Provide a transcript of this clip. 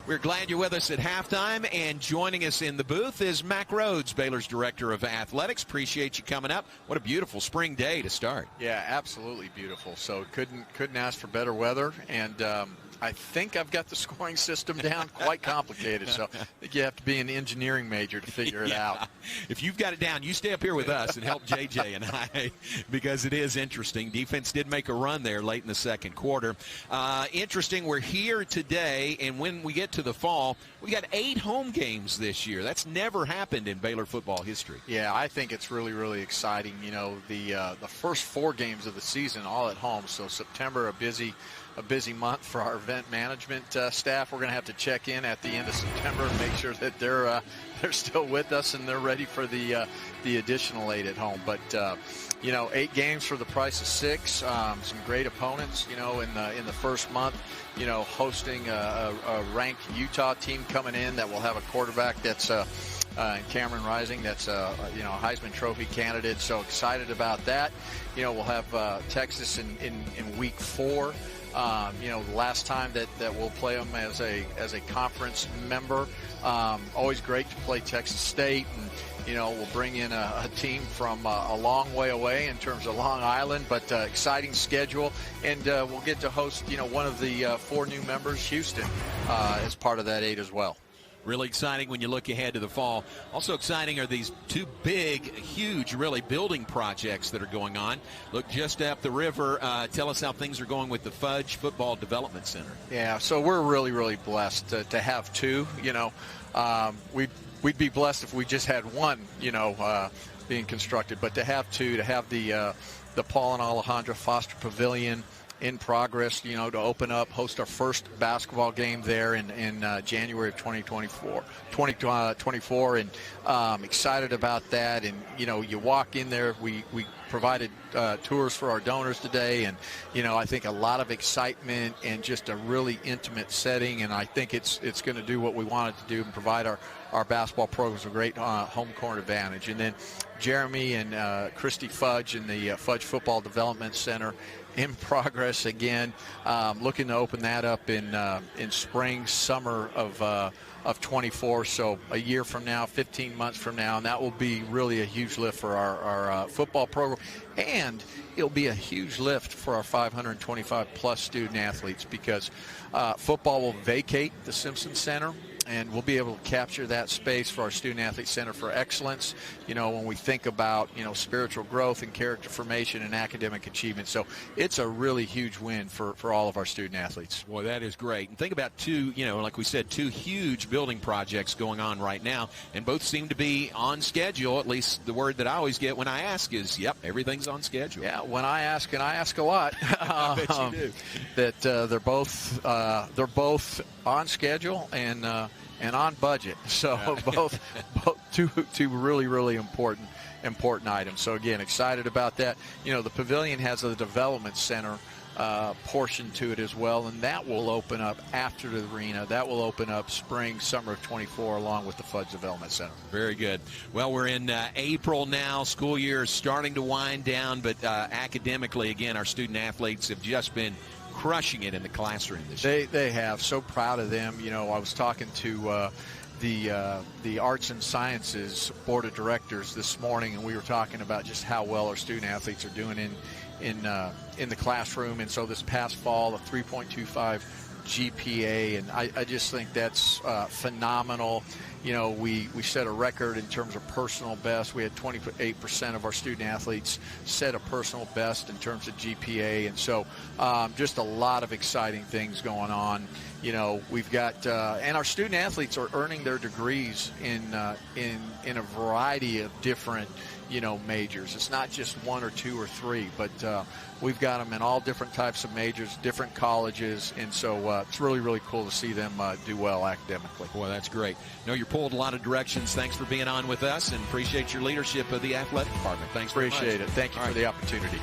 We're glad you're with us at halftime, and joining us in the booth is Mack Rhoades, Baylor's Director of Athletics. Appreciate you coming up. What a beautiful spring day to start. Yeah, absolutely beautiful. So couldn't ask for better weather, and I think I've got the scoring system down. Quite complicated, so I think you have to be an engineering major to figure it out. If you've got it down, you stay up here with us and help JJ and I, because it is interesting. Defense did make a run there late in the second quarter. Interesting, we're here today, and when we get to the fall, we got 8 home games this year. That's never happened in Baylor football history. Yeah, I think it's really, really exciting. You know, the first 4 games of the season all at home, so September a busy month for our event management staff. We're going to have to check in at the end of September and make sure that they're still with us and they're ready for the additional 8 at home. But you know, 8 games for the price of 6. Some great opponents. You know, in the first month, you know, hosting a ranked Utah team coming in that will have a quarterback that's Cameron Rising, that's a Heisman Trophy candidate. So excited about that. You know, we'll have Texas in week 4. You know, the last time that we'll play them as a conference member. Always great to play Texas State, and you know, we'll bring in a team from a long way away in terms of Long Island, but exciting schedule, and we'll get to host, you know, one of the 4 new members, Houston, as part of that 8 as well. Really exciting when you look ahead to the fall. Also exciting are these 2 big, huge, really building projects that are going on. Look just up the river. Tell us how things are going with the Fudge Football Development Center. Yeah, so we're really, really blessed to have 2. You know, we'd be blessed if we just had 1, you know, being constructed. But to have 2, to have the Paul and Alejandra Foster Pavilion in progress, you know, to open up, host our first basketball game there in January of 2024, and excited about that. And you know, you walk in there, we provided tours for our donors today, and you know, I think a lot of excitement and just a really intimate setting, and I think it's going to do what we wanted to do and provide our basketball programs a great home court advantage. And then Jeremy and Christy Fudge in the Fudge Football Development Center in progress again, looking to open that up in spring, summer of 24. So a year from now, 15 months from now, and that will be really a huge lift for our football program, and it'll be a huge lift for our 525 plus student athletes, because football will vacate the Simpson Center, and we'll be able to capture that space for our Student Athlete Center for Excellence, you know, when we think about, you know, spiritual growth and character formation and academic achievement. So it's a really huge win for all of our student athletes. Boy, that is great. And think about 2, you know, like we said, 2 huge building projects going on right now, and both seem to be on schedule. At least the word that I always get when I ask is, yep, everything's on schedule. Yeah, when I ask, and I ask a lot, I bet you do. That they're both on schedule and on budget. So both two really, really important items. So again, excited about that. You know, the pavilion has a development center portion to it as well, and that will open up after the arena. That will open up spring, summer of 24, along with the Fudge Development Center. Very good. Well, we're in April now. School year is starting to wind down, but academically, again, our student athletes have just been crushing it in the classroom this year. They have. So proud of them. You know, I was talking to the Arts and Sciences Board of Directors this morning, and we were talking about just how well our student athletes are doing in the classroom. And so this past fall, a 3.25 GPA, and I just think that's phenomenal. You know, we set a record in terms of personal best. We had 28% of our student athletes set a personal best in terms of GPA, and so just a lot of exciting things going on. You know, we've got and our student athletes are earning their degrees in a variety of different, you know, majors. It's not just 1 or 2 or 3, but we've got them in all different types of majors, different colleges, and so it's really, really cool to see them do well academically. Boy, that's great. You know, you're pulled a lot of directions. Thanks for being on with us, and appreciate your leadership of the athletic department. Thanks very much. Appreciate it. Thank you for the opportunity.